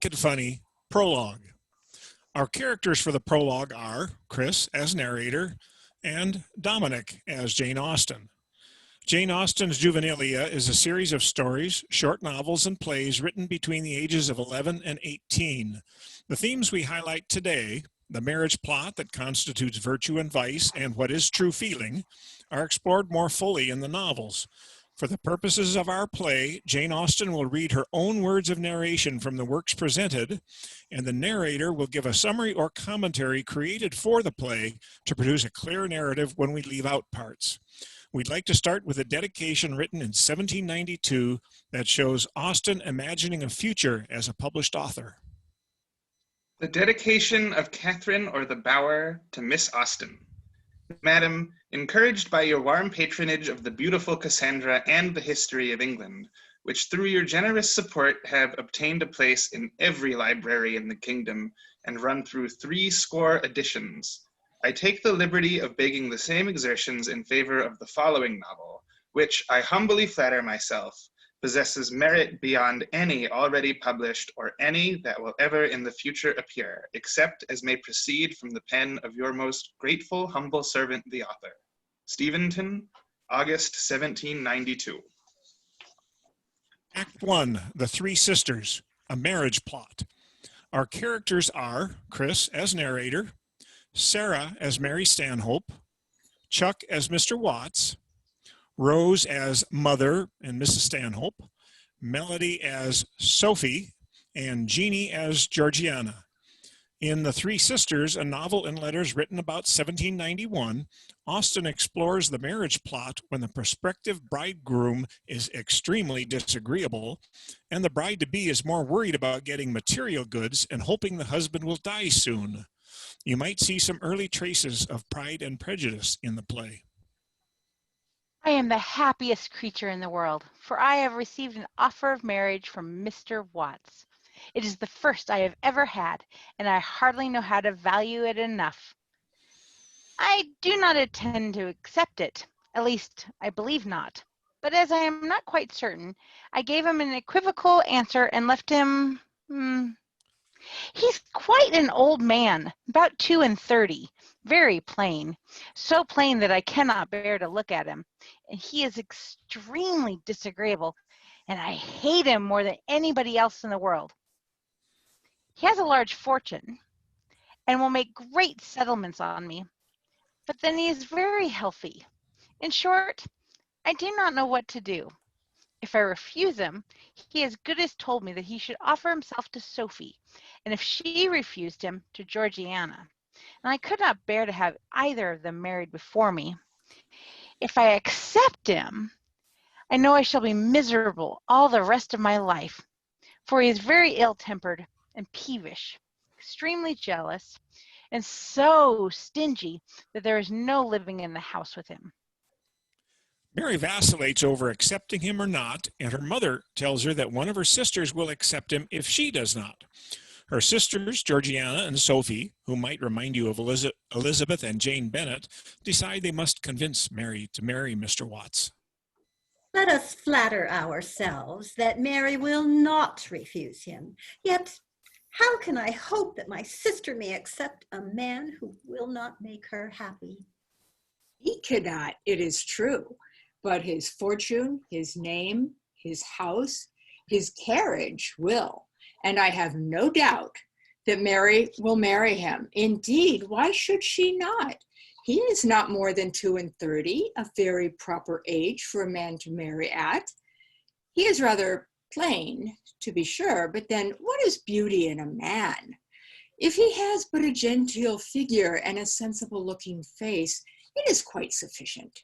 Wicked Funny Prologue. Our characters for the prologue are Chris as narrator and Dominic as Jane Austen. Jane Austen's Juvenilia is a series of stories, short novels, and plays written between the ages of 11 and 18. The themes we highlight today, the marriage plot that constitutes virtue and vice and what is true feeling, are explored more fully in the novels. For the purposes of our play, Jane Austen will read her own words of narration from the works presented, and the narrator will give a summary or commentary created for the play to produce a clear narrative when we leave out parts. We'd like to start with a dedication written in 1792 that shows Austen imagining a future as a published author. The dedication of Catherine or the Bower to Miss Austen. Madam, encouraged by your warm patronage of the beautiful Cassandra and the history of England, which through your generous support have obtained a place in every library in the kingdom and run through 80 editions, I take the liberty of begging the same exertions in favor of the following novel, which I humbly flatter myself possesses merit beyond any already published or any that will ever in the future appear, except as may proceed from the pen of your most grateful humble servant the author. Steventon, August 1792. Act 1, The Three Sisters, a marriage plot. Our characters are Chris as narrator, Sarah as Mary Stanhope, Chuck as Mr. Watts, Rose as Mother and Mrs. Stanhope, Melody as Sophie, and Jeannie as Georgiana. In The Three Sisters, a novel and letters written about 1791, Austen explores the marriage plot when the prospective bridegroom is extremely disagreeable, and the bride-to-be is more worried about getting material goods and hoping the husband will die soon. You might see some early traces of Pride and Prejudice in the play. I am the happiest creature in the world, for I have received an offer of marriage from Mr. Watts. It is the first I have ever had, and I hardly know how to value it enough. I do not intend to accept it, at least I believe not. But as I am not quite certain, I gave him an equivocal answer and left him, He's quite an old man, about 32, very plain, so plain that I cannot bear to look at him. And he is extremely disagreeable, and I hate him more than anybody else in the world. He has a large fortune and will make great settlements on me, but then he is very healthy. In short, I do not know what to do. If I refuse him, he as good as told me that he should offer himself to Sophie, and if she refused him, to Georgiana. And I could not bear to have either of them married before me. If I accept him, I know I shall be miserable all the rest of my life, for he is very ill-tempered and peevish, extremely jealous, and so stingy that there is no living in the house with him. Mary vacillates over accepting him or not, and her mother tells her that one of her sisters will accept him if she does not. Her sisters, Georgiana and Sophie, who might remind you of Elizabeth and Jane Bennet, decide they must convince Mary to marry Mr. Watts. Let us flatter ourselves that Mary will not refuse him. Yet, how can I hope that my sister may accept a man who will not make her happy? He cannot, it is true. But his fortune, his name, his house, his carriage will, and I have no doubt that Mary will marry him. Indeed, why should she not? He is not more than 32, a very proper age for a man to marry at. He is rather plain, to be sure, but then what is beauty in a man? If he has but a genteel figure and a sensible-looking face, it is quite sufficient.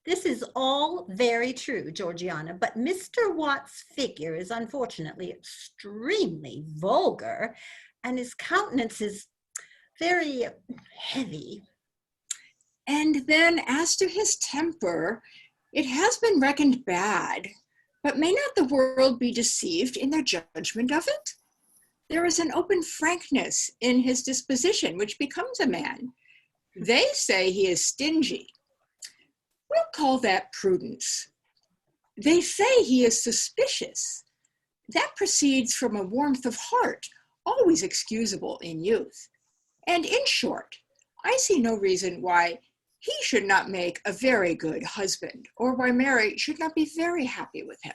This is all very true, Georgiana, but Mr. Watts' figure is unfortunately extremely vulgar, and his countenance is very heavy. And then as to his temper, it has been reckoned bad, but may not the world be deceived in their judgment of it? There is an open frankness in his disposition which becomes a man. They say he is stingy. We'll call that prudence. They say he is suspicious. that proceeds from a warmth of heart, always excusable in youth. And in short, I see no reason why he should not make a very good husband, or why Mary should not be very happy with him.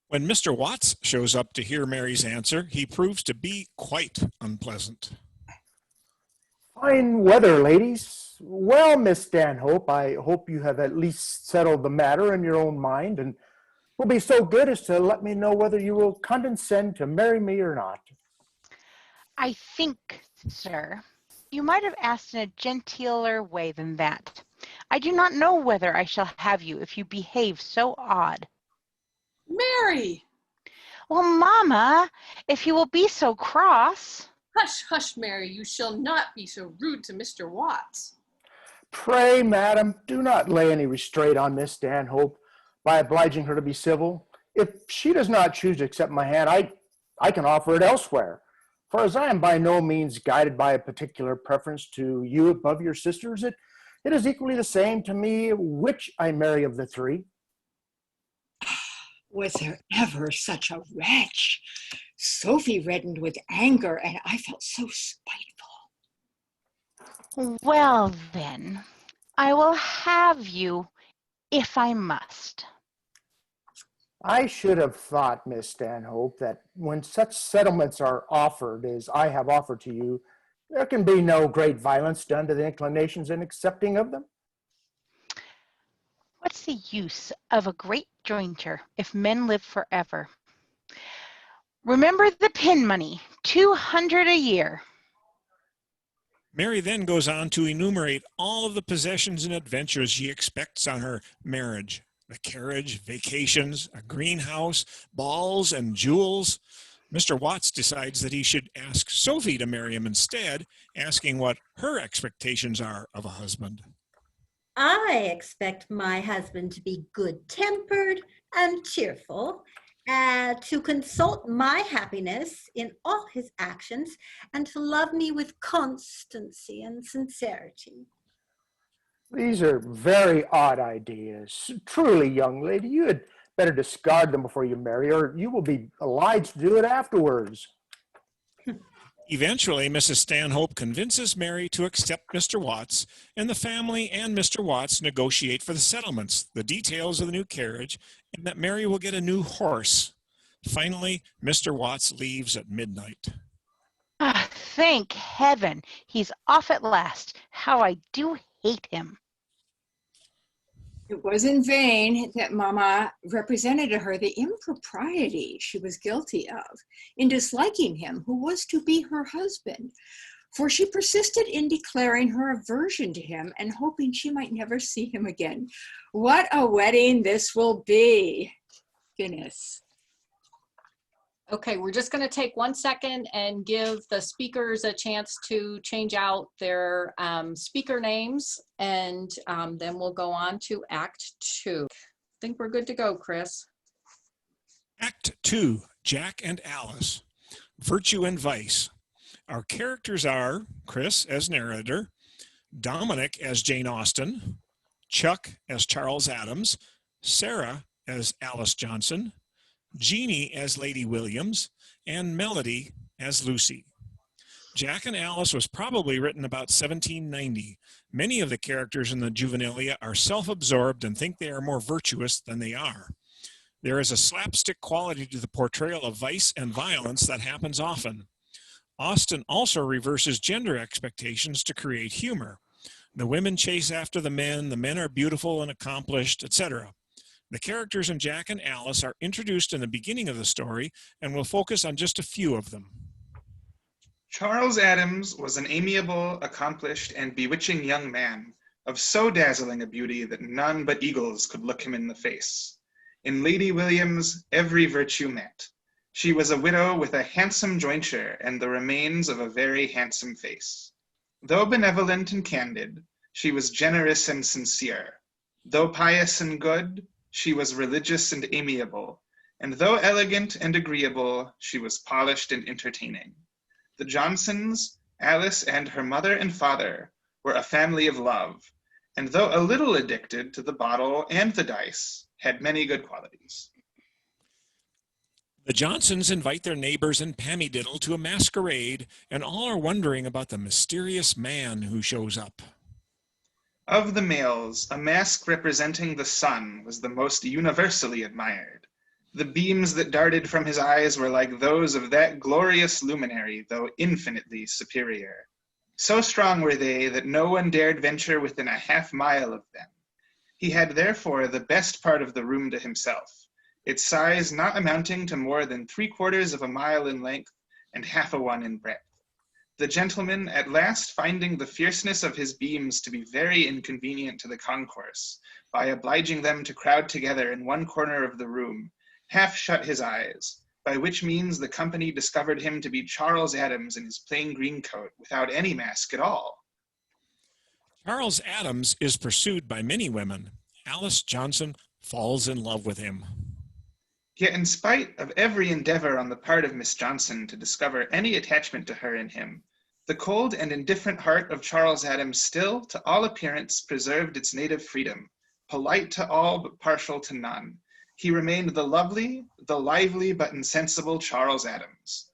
When Mr. Watts shows up to hear Mary's answer, he proves to be quite unpleasant. Fine weather, ladies. Well, Miss Stanhope, I hope you have at least settled the matter in your own mind and will be so good as to let me know whether you will condescend to marry me or not. I think, sir, you might have asked in a gentler way than that. I do not know whether I shall have you if you behave so odd. Mary! Well, Mamma, if you will be so cross. Hush, hush, Mary, you shall not be so rude to Mr. Watts. Pray, madam, do not lay any restraint on Miss Stanhope by obliging her to be civil. If she does not choose to accept my hand, I can offer it elsewhere. For as I am by no means guided by a particular preference to you above your sisters, it is equally the same to me which I marry of the three. Was there ever such a wretch? Sophie reddened with anger, and I felt so spiteful. Well, then, I will have you if I must. I should have thought, Miss Stanhope, that when such settlements are offered as I have offered to you, there can be no great violence done to the inclinations in accepting of them. What's the use of a great jointure if men live forever? Remember the pin money, 200 a year. Mary then goes on to enumerate all of the possessions and adventures she expects on her marriage. The carriage, vacations, a greenhouse, balls, and jewels. Mr. Watts decides that he should ask Sophie to marry him instead, asking what her expectations are of a husband. I expect my husband to be good-tempered and cheerful, to consult my happiness in all his actions, and to love me with constancy and sincerity. These are very odd ideas. Truly, young lady, you had better discard them before you marry, or you will be obliged to do it afterwards. Eventually, Mrs. Stanhope convinces Mary to accept Mr. Watts, and the family and Mr. Watts negotiate for the settlements, the details of the new carriage, and that Mary will get a new horse. Finally, Mr. Watts leaves at midnight. Ah, thank heaven, he's off at last. How I do hate him. It was in vain that Mamma represented to her the impropriety she was guilty of in disliking him who was to be her husband, for she persisted in declaring her aversion to him and hoping she might never see him again. What a wedding this will be! Goodness. Okay, we're just going to take 1 second and give the speakers a chance to change out their speaker names, and then we'll go on to Act 2. I think we're good to go, Chris. Act 2, Jack and Alice, Virtue and Vice. Our characters are Chris as narrator, Dominic as Jane Austen, Chuck as Charles Adams, Sarah as Alice Johnson, Jeannie as Lady Williams, and Melody as Lucy. Jack and Alice was probably written about 1790. Many of the characters in the Juvenilia are self-absorbed and think they are more virtuous than they are. There is a slapstick quality to the portrayal of vice and violence that happens often. Austen also reverses gender expectations to create humor. The women chase after the men are beautiful and accomplished, etc. The characters in Jack and Alice are introduced in the beginning of the story, and we'll focus on just a few of them. Charles Adams was an amiable, accomplished, and bewitching young man, of so dazzling a beauty that none but eagles could look him in the face. In Lady Williams, every virtue met. She was a widow with a handsome jointure and the remains of a very handsome face. Though benevolent and candid, she was generous and sincere. Though pious and good, she was religious and amiable, and though elegant and agreeable, she was polished and entertaining. The Johnsons, Alice and her mother and father, were a family of love, and though a little addicted to the bottle and the dice, had many good qualities. The Johnsons invite their neighbors and Pammy-diddle to a masquerade, and all are wondering about the mysterious man who shows up. Of the males, a mask representing the sun was the most universally admired. The beams that darted from his eyes were like those of that glorious luminary, though infinitely superior. So strong were they that no one dared venture within a half-mile of them. He had therefore the best part of the room to himself, its size not amounting to more than 3/4 of a mile in length and half a one in breadth. The gentleman, at last finding the fierceness of his beams to be very inconvenient to the concourse, by obliging them to crowd together in one corner of the room, half shut his eyes, by which means the company discovered him to be Charles Adams in his plain green coat, without any mask at all. Charles Adams is pursued by many women. Alice Johnson falls in love with him. Yet in spite of every endeavor on the part of Miss Johnson to discover any attachment to her in him, the cold and indifferent heart of Charles Adams still, to all appearance, preserved its native freedom, polite to all but partial to none. He remained the lovely, the lively but insensible Charles Adams.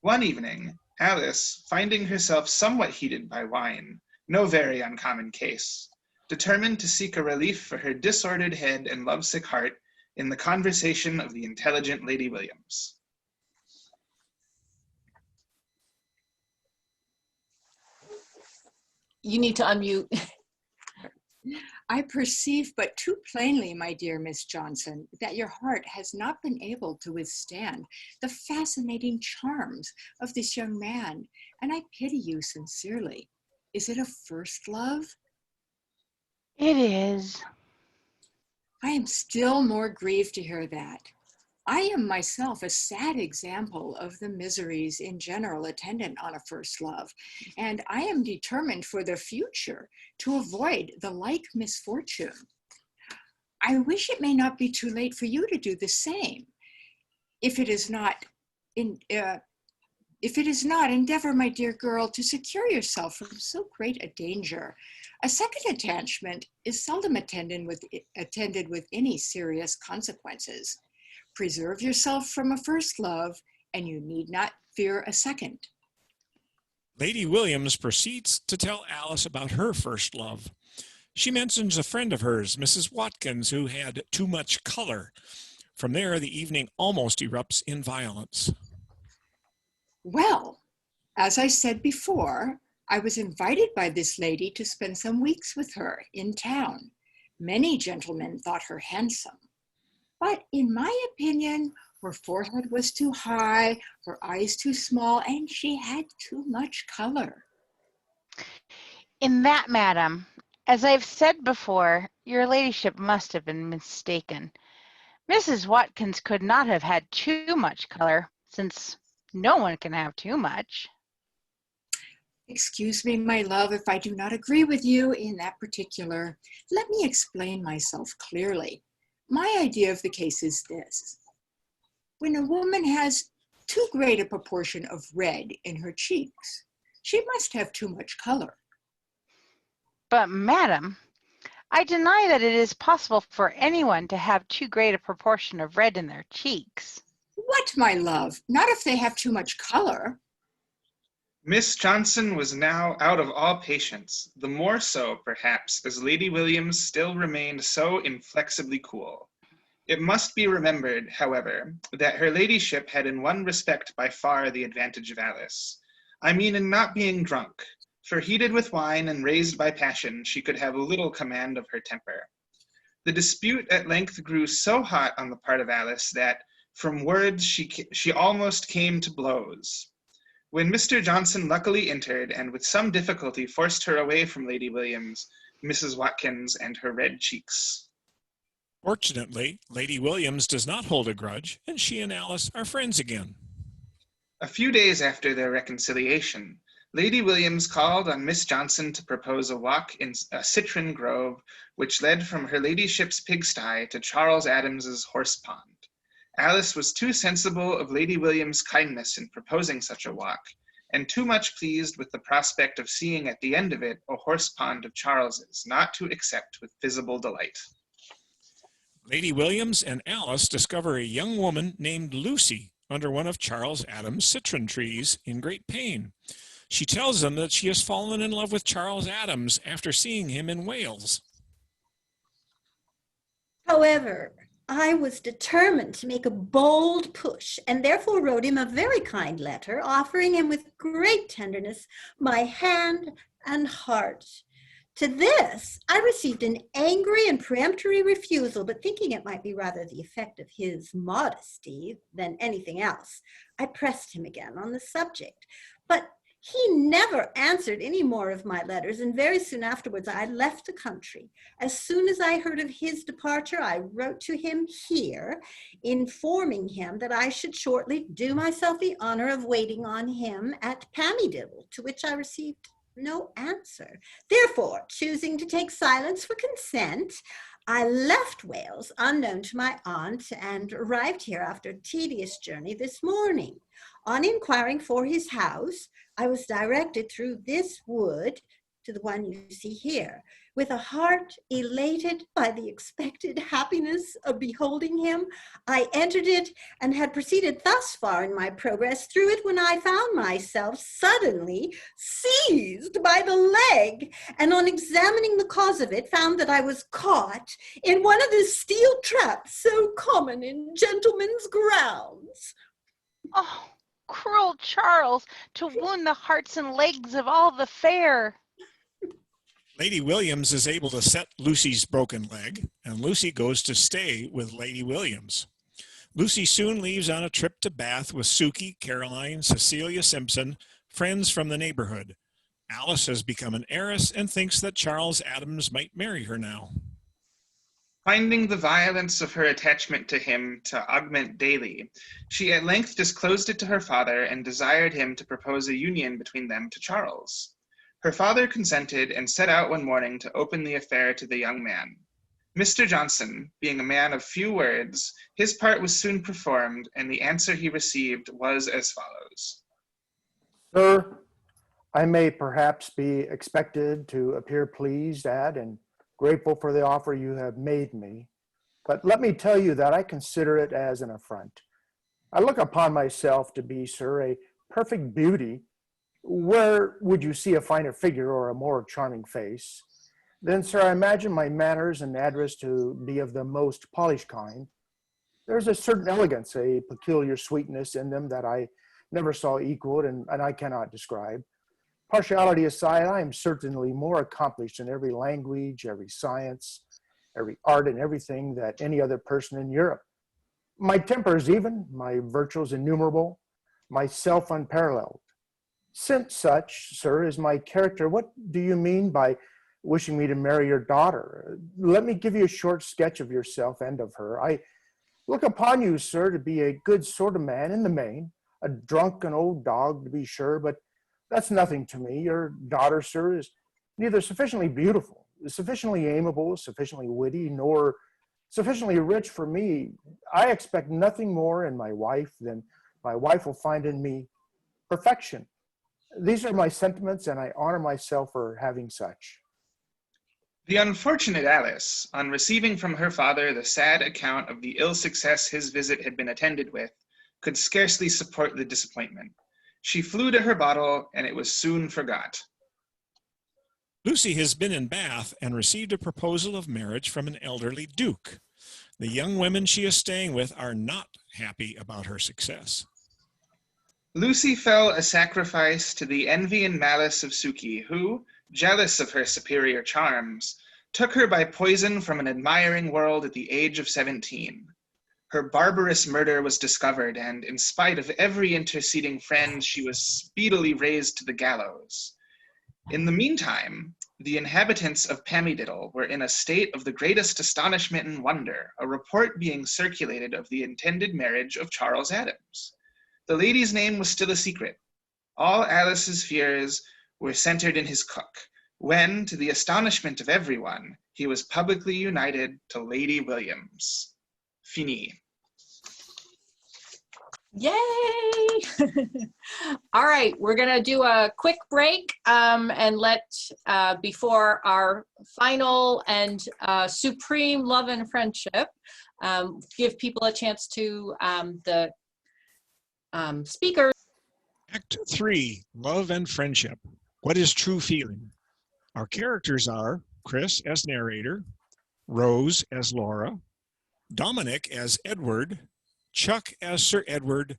One evening, Alice, finding herself somewhat heated by wine, no very uncommon case, determined to seek a relief for her disordered head and lovesick heart in the conversation of the intelligent Lady Williams. You need to unmute. I perceive but too plainly, my dear Miss Johnson, that your heart has not been able to withstand the fascinating charms of this young man, and I pity you sincerely. Is it a first love? It is. I am still more grieved to hear that. I am myself a sad example of the miseries in general attendant on a first love, and I am determined for the future to avoid the like misfortune. I wish it may not be too late for you to do the same. If it is not, endeavor, my dear girl, to secure yourself from so great a danger. A second attachment is seldom attended with any serious consequences. Preserve yourself from a first love, and you need not fear a second. Lady Williams proceeds to tell Alice about her first love. She mentions a friend of hers, Mrs. Watkins, who had too much color. From there, the evening almost erupts in violence. Well, as I said before, I was invited by this lady to spend some weeks with her in town. Many gentlemen thought her handsome, but in my opinion, her forehead was too high, her eyes too small, and she had too much color. In that, madam, as I've said before, your ladyship must have been mistaken. Mrs. Watkins could not have had too much color, since no one can have too much. Excuse me, my love, if I do not agree with you in that particular. Let me explain myself clearly. My idea of the case is this. When a woman has too great a proportion of red in her cheeks, she must have too much color. But, madam, I deny that it is possible for anyone to have too great a proportion of red in their cheeks. What, my love? Not if they have too much color. Miss Johnson was now out of all patience, the more so, perhaps, as Lady Williams still remained so inflexibly cool. It must be remembered, however, that her ladyship had in one respect by far the advantage of Alice. I mean in not being drunk, for heated with wine and raised by passion, she could have little command of her temper. The dispute at length grew so hot on the part of Alice that, from words, she almost came to blows. When Mr. Johnson luckily entered, and with some difficulty forced her away from Lady Williams, Mrs. Watkins, and her red cheeks. Fortunately, Lady Williams does not hold a grudge, and she and Alice are friends again. A few days after their reconciliation, Lady Williams called on Miss Johnson to propose a walk in a citron grove, which led from her ladyship's pigsty to Charles Adams's horse pond. Alice was too sensible of Lady Williams' kindness in proposing such a walk, and too much pleased with the prospect of seeing at the end of it a horse pond of Charles's, not to accept with visible delight. Lady Williams and Alice discover a young woman named Lucy under one of Charles Adams' citron trees in great pain. She tells them that she has fallen in love with Charles Adams after seeing him in Wales. However, I was determined to make a bold push and therefore wrote him a very kind letter, offering him with great tenderness my hand and heart. To this, I received an angry and peremptory refusal, but thinking it might be rather the effect of his modesty than anything else, I pressed him again on the subject. But he never answered any more of my letters, and very soon afterwards I left the country. As soon as I heard of his departure, I wrote to him here, informing him that I should shortly do myself the honor of waiting on him at Pamydiddle, to which I received no answer. Therefore, choosing to take silence for consent, I left Wales unknown to my aunt and arrived here after a tedious journey this morning. On inquiring for his house, I was directed through this wood to the one you see here. With a heart elated by the expected happiness of beholding him, I entered it and had proceeded thus far in my progress through it when I found myself suddenly seized by the leg, and on examining the cause of it, found that I was caught in one of the steel traps so common in gentlemen's grounds. Oh, cruel Charles, to wound the hearts and legs of all the fair. Lady Williams is able to set Lucy's broken leg, and Lucy goes to stay with Lady Williams. Lucy soon leaves on a trip to Bath with Sukey, Caroline, Cecilia Simpson, friends from the neighborhood. Alice has become an heiress and thinks that Charles Adams might marry her now. Finding the violence of her attachment to him to augment daily, she at length disclosed it to her father and desired him to propose a union between them to Charles. Her father consented and set out one morning to open the affair to the young man. Mr. Johnson, being a man of few words, his part was soon performed, and the answer he received was as follows. Sir, I may perhaps be expected to appear pleased at and grateful for the offer you have made me, but let me tell you that I consider it as an affront. I look upon myself to be, sir, a perfect beauty. Where would you see a finer figure or a more charming face? Then, sir, I imagine my manners and address to be of the most polished kind. There's a certain elegance, a peculiar sweetness in them that I never saw equaled and I cannot describe. Partiality aside, I am certainly more accomplished in every language, every science, every art, and everything that any other person in Europe. My temper is even, my virtues innumerable, myself unparalleled. Since such, sir, is my character, what do you mean by wishing me to marry your daughter? Let me give you a short sketch of yourself and of her. I look upon you, sir, to be a good sort of man in the main, a drunken old dog to be sure, but that's nothing to me. Your daughter, sir, is neither sufficiently beautiful, sufficiently amiable, sufficiently witty, nor sufficiently rich for me. I expect nothing more in my wife than my wife will find in me perfection. These are my sentiments, and I honor myself for having such. The unfortunate Alice, on receiving from her father the sad account of the ill success his visit had been attended with, could scarcely support the disappointment. She flew to her bottle, and it was soon forgot. Lucy has been in Bath and received a proposal of marriage from an elderly duke. The young women she is staying with are not happy about her success. Lucy fell a sacrifice to the envy and malice of Sukey, who, jealous of her superior charms, took her by poison from an admiring world at the age of 17. Her barbarous murder was discovered, and in spite of every interceding friend, she was speedily raised to the gallows. In the meantime, the inhabitants of Pamydiddle were in a state of the greatest astonishment and wonder, a report being circulated of the intended marriage of Charles Adams. The lady's name was still a secret. All Alice's fears were centered in his cook, when, to the astonishment of everyone, he was publicly united to Lady Williams. Fini. Yay! All right, we're gonna do a quick break and before our final and supreme love and friendship, give people a chance to the speakers. Act 3, Love and Friendship. What is true feeling? Our characters are Chris as narrator, Rose as Laura, Dominic as Edward, Chuck as Sir Edward,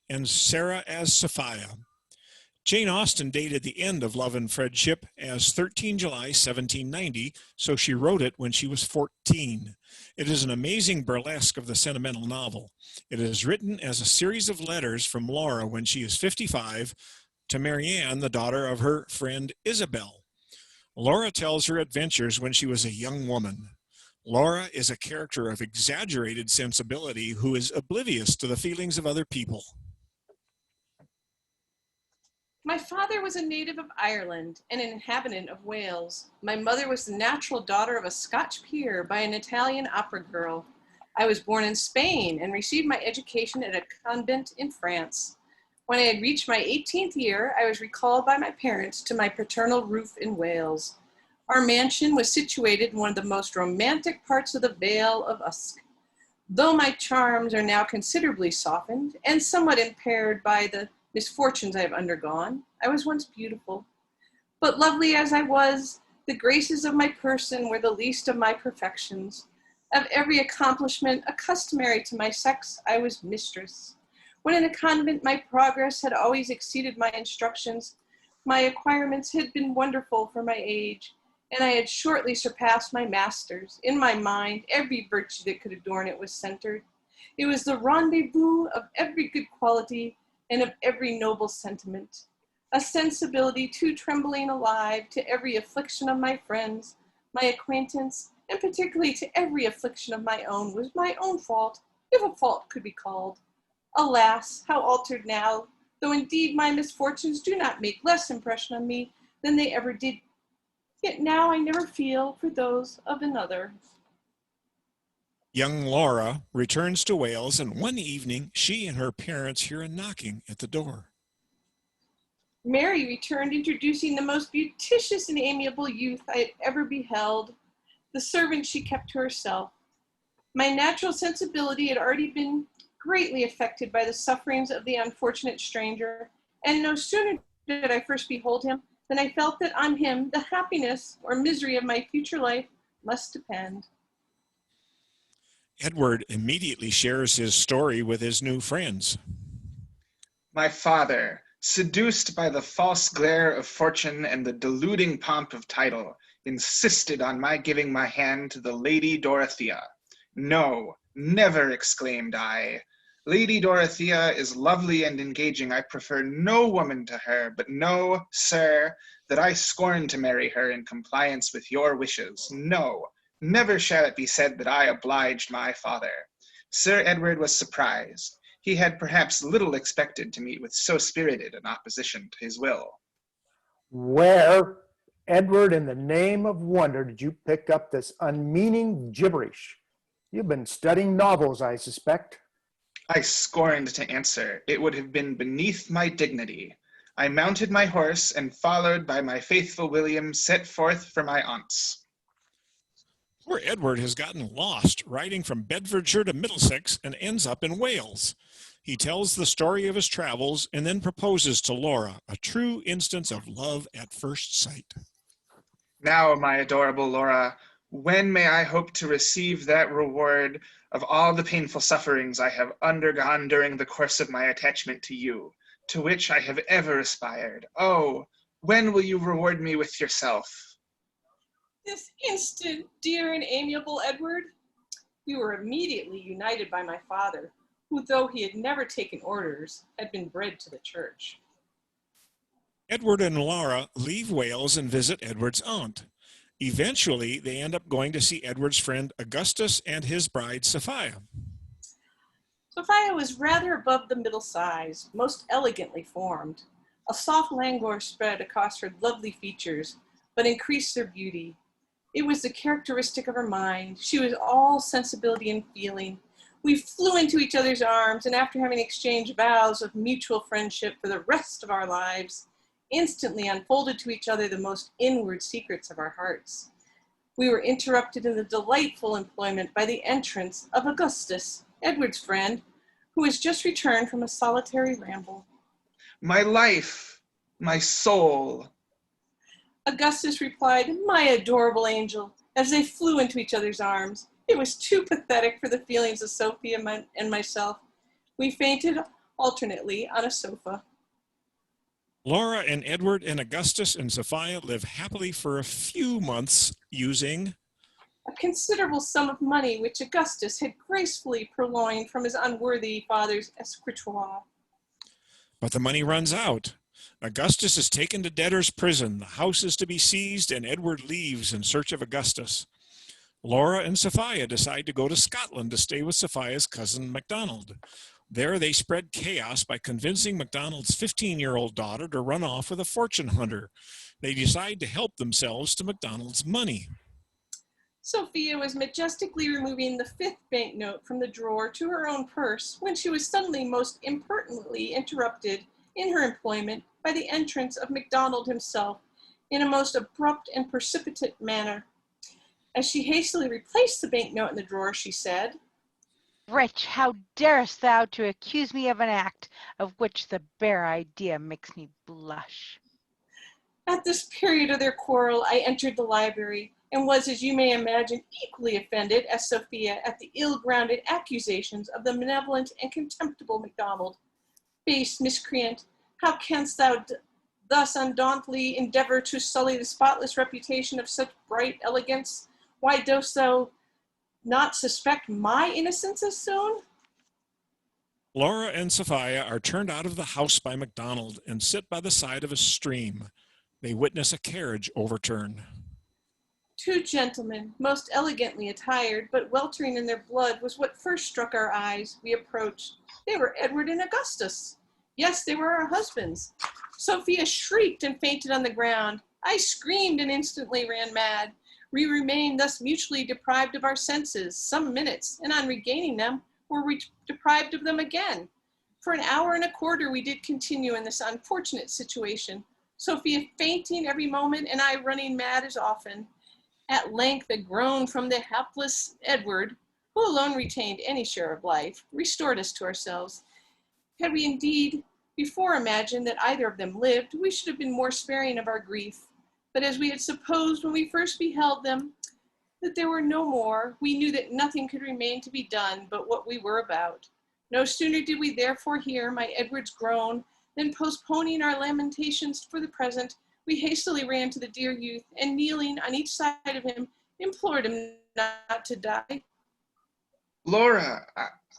and Sarah as Sophia. Jane Austen dated the end of Love and Friendship as 13 July 1790, so she wrote it when she was 14. It is an amazing burlesque of the sentimental novel. It is written as a series of letters from Laura when she is 55 to Marianne, the daughter of her friend Isabel. Laura tells her adventures when she was a young woman. Laura is a character of exaggerated sensibility who is oblivious to the feelings of other people. My father was a native of Ireland and an inhabitant of Wales. My mother was the natural daughter of a Scotch peer by an Italian opera girl. I was born in Spain and received my education at a convent in France. When I had reached my 18th year, I was recalled by my parents to my paternal roof in Wales. Our mansion was situated in one of the most romantic parts of the Vale of Usk. Though my charms are now considerably softened and somewhat impaired by the misfortunes I have undergone, I was once beautiful. But lovely as I was, the graces of my person were the least of my perfections. Of every accomplishment accustomary to my sex, I was mistress. When in a convent, my progress had always exceeded my instructions. My acquirements had been wonderful for my age, and I had shortly surpassed my masters. In my mind, every virtue that could adorn it was centered. It was the rendezvous of every good quality and of every noble sentiment. A sensibility too trembling alive to every affliction of my friends, my acquaintance, and particularly to every affliction of my own, was my own fault, if a fault could be called. Alas, how altered now, though indeed my misfortunes do not make less impression on me than they ever did. Yet now I never feel for those of another. Young Laura returns to Wales, and one evening she and her parents hear a knocking at the door. Mary returned, introducing the most beauticious and amiable youth I had ever beheld. The servant she kept to herself. My natural sensibility had already been greatly affected by the sufferings of the unfortunate stranger, and no sooner did I first behold him than I felt that on him the happiness or misery of my future life must depend. Edward immediately shares his story with his new friends. My father, seduced by the false glare of fortune and the deluding pomp of title, insisted on my giving my hand to the Lady Dorothea. No, never, exclaimed I. Lady Dorothea is lovely and engaging. I prefer no woman to her, but know, sir, that I scorn to marry her in compliance with your wishes. No, never shall it be said that I obliged my father. Sir Edward was surprised. He had perhaps little expected to meet with so spirited an opposition to his will. Where, Edward, in the name of wonder, did you pick up this unmeaning gibberish? You've been studying novels, I suspect. I scorned to answer. It would have been beneath my dignity. I mounted my horse and, followed by my faithful William, set forth for my aunt's. Poor Edward has gotten lost, riding from Bedfordshire to Middlesex, and ends up in Wales. He tells the story of his travels and then proposes to Laura, a true instance of love at first sight. Now, my adorable Laura, when may I hope to receive that reward of all the painful sufferings I have undergone during the course of my attachment to you, to which I have ever aspired? Oh, when will you reward me with yourself? This instant, dear and amiable Edward. We were immediately united by my father, who, though he had never taken orders, had been bred to the church. Edward and Laura leave Wales and visit Edward's aunt. Eventually, they end up going to see Edward's friend Augustus and his bride Sophia. Sophia was rather above the middle size, most elegantly formed. A soft languor spread across her lovely features, but increased their beauty. It was the characteristic of her mind. She was all sensibility and feeling. We flew into each other's arms, and after having exchanged vows of mutual friendship for the rest of our lives, instantly unfolded to each other the most inward secrets of our hearts. We were interrupted in the delightful employment by the entrance of Augustus, Edward's friend, who has just returned from a solitary ramble. My life, my soul. Augustus replied, "My adorable angel," as they flew into each other's arms. It was too pathetic for the feelings of Sophia and myself. We fainted alternately on a sofa. Laura and Edward and Augustus and Sophia live happily for a few months using A considerable sum of money which Augustus had gracefully purloined from his unworthy father's escritoire. But the money runs out. Augustus is taken to debtor's prison. The house is to be seized, and Edward leaves in search of Augustus. Laura and Sophia decide to go to Scotland to stay with Sophia's cousin MacDonald. There they spread chaos by convincing MacDonald's 15-year-old daughter to run off with a fortune hunter. They decide to help themselves to MacDonald's money. Sophia was majestically removing the 5th banknote from the drawer to her own purse when she was suddenly most impertinently interrupted in her employment by the entrance of MacDonald himself in a most abrupt and precipitate manner. As she hastily replaced the banknote in the drawer, she said, "Wretch, how darest thou to accuse me of an act of which the bare idea makes me blush?" At this period of their quarrel, I entered the library and was, as you may imagine, equally offended as Sophia at the ill-grounded accusations of the malevolent and contemptible MacDonald. Base miscreant, how canst thou thus undauntedly endeavor to sully the spotless reputation of such bright elegance? Why dost thou not suspect my innocence as soon? Laura and Sophia are turned out of the house by MacDonald and sit by the side of a stream. They witness a carriage overturn. 2 gentlemen, most elegantly attired, but weltering in their blood, was what first struck our eyes. We approached. They were Edward and Augustus. Yes, they were our husbands. Sophia shrieked and fainted on the ground. I screamed and instantly ran mad. We remained thus mutually deprived of our senses some minutes, and on regaining them, were deprived of them again. For an hour and a quarter we did continue in this unfortunate situation, Sophia fainting every moment and I running mad as often. At length a groan from the hapless Edward, who alone retained any share of life, restored us to ourselves. Had we indeed before imagined that either of them lived, we should have been more sparing of our grief. But as we had supposed when we first beheld them, that there were no more, we knew that nothing could remain to be done but what we were about. No sooner did we therefore hear my Edward's groan, than postponing our lamentations for the present, we hastily ran to the dear youth, and kneeling on each side of him, implored him not to die. Laura,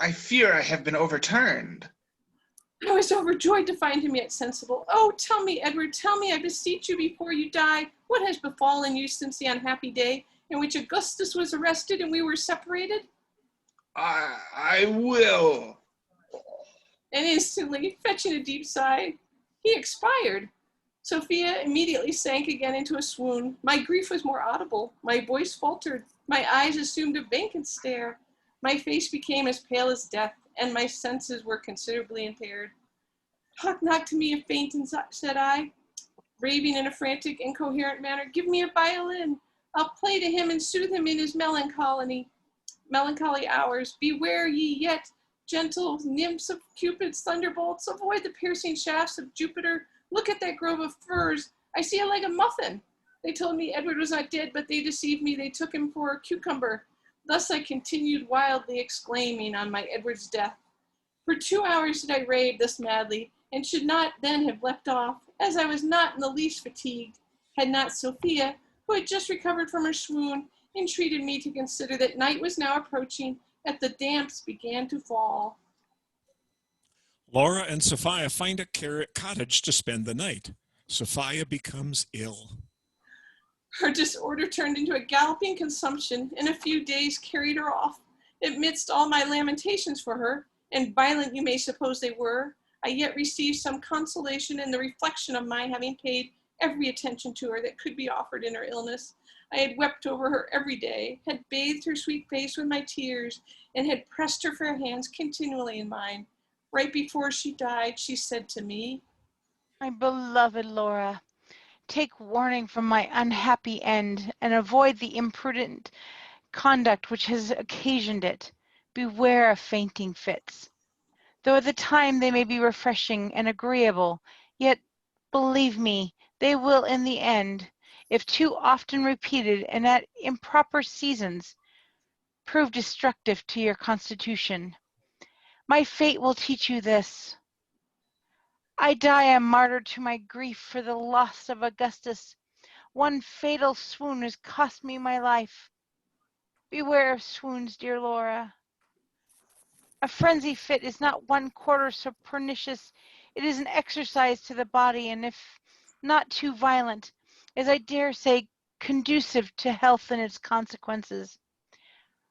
I fear I have been overturned. I was overjoyed to find him yet sensible. Oh, tell me, Edward, tell me, I beseech you, before you die, what has befallen you since the unhappy day in which Augustus was arrested and we were separated? I will. And instantly, fetching a deep sigh, he expired. Sophia immediately sank again into a swoon. My grief was more audible. My voice faltered. My eyes assumed a vacant stare. My face became as pale as death, and my senses were considerably impaired. Talk not to me of fainting, said I, raving in a frantic, incoherent manner. Give me a violin. I'll play to him and soothe him in his melancholy hours. Beware ye yet, gentle nymphs of Cupid's thunderbolts. Avoid the piercing shafts of Jupiter. Look at that grove of firs. I see a leg of muffin. They told me Edward was not dead, but they deceived me. They took him for a cucumber. Thus I continued wildly exclaiming on my Edward's death. For 2 hours did I rave thus madly, and should not then have left off, as I was not in the least fatigued, had not Sophia, who had just recovered from her swoon, entreated me to consider that night was now approaching, that the damps began to fall. Laura and Sophia find a cottage to spend the night. Sophia becomes ill. Her disorder turned into a galloping consumption, and a few days carried her off. Amidst all my lamentations for her, and violent you may suppose they were, I yet received some consolation in the reflection of my having paid every attention to her that could be offered in her illness. I had wept over her every day, had bathed her sweet face with my tears, and had pressed her fair hands continually in mine. Right before she died, she said to me, My beloved Laura, take warning from my unhappy end and avoid the imprudent conduct which has occasioned it. Beware of fainting fits. Though at the time they may be refreshing and agreeable, yet, believe me, they will in the end, if too often repeated and at improper seasons, prove destructive to your constitution. My fate will teach you this. I die a martyr to my grief for the loss of Augustus. One fatal swoon has cost me my life. Beware of swoons, dear Laura. A frenzy fit is not 1/4 so pernicious. It is an exercise to the body, and if not too violent, is I dare say conducive to health and its consequences.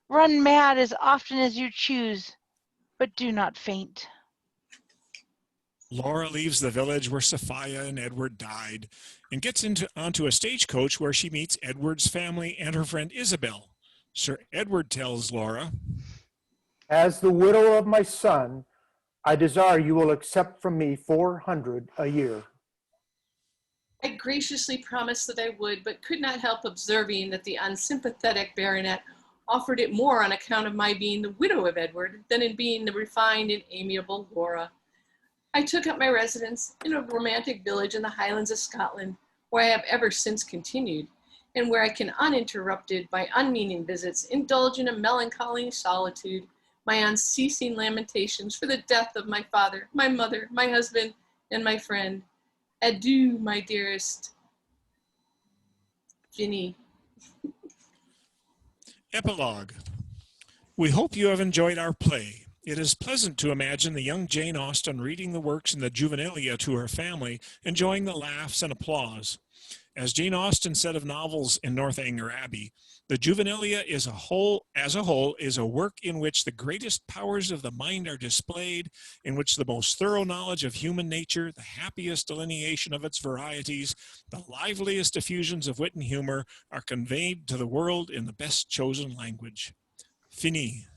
Run mad as often as you choose, but do not faint. Laura leaves the village where Sophia and Edward died and gets onto a stagecoach where she meets Edward's family and her friend Isabel. Sir Edward tells Laura, As the widow of my son, I desire you will accept from me 400 a year. I graciously promised that I would, but could not help observing that the unsympathetic baronet offered it more on account of my being the widow of Edward than in being the refined and amiable Laura. I took up my residence in a romantic village in the Highlands of Scotland, where I have ever since continued, and where I can, uninterrupted by unmeaning visits, indulge in a melancholy solitude, my unceasing lamentations for the death of my father, my mother, my husband, and my friend. Adieu, my dearest Ginny. Epilogue. We hope you have enjoyed our play. It is pleasant to imagine the young Jane Austen reading the works in the Juvenilia to her family, enjoying the laughs and applause. As Jane Austen said of novels in Northanger Abbey, the Juvenilia as a whole is a work in which the greatest powers of the mind are displayed, in which the most thorough knowledge of human nature, the happiest delineation of its varieties, the liveliest effusions of wit and humor are conveyed to the world in the best chosen language. Fini.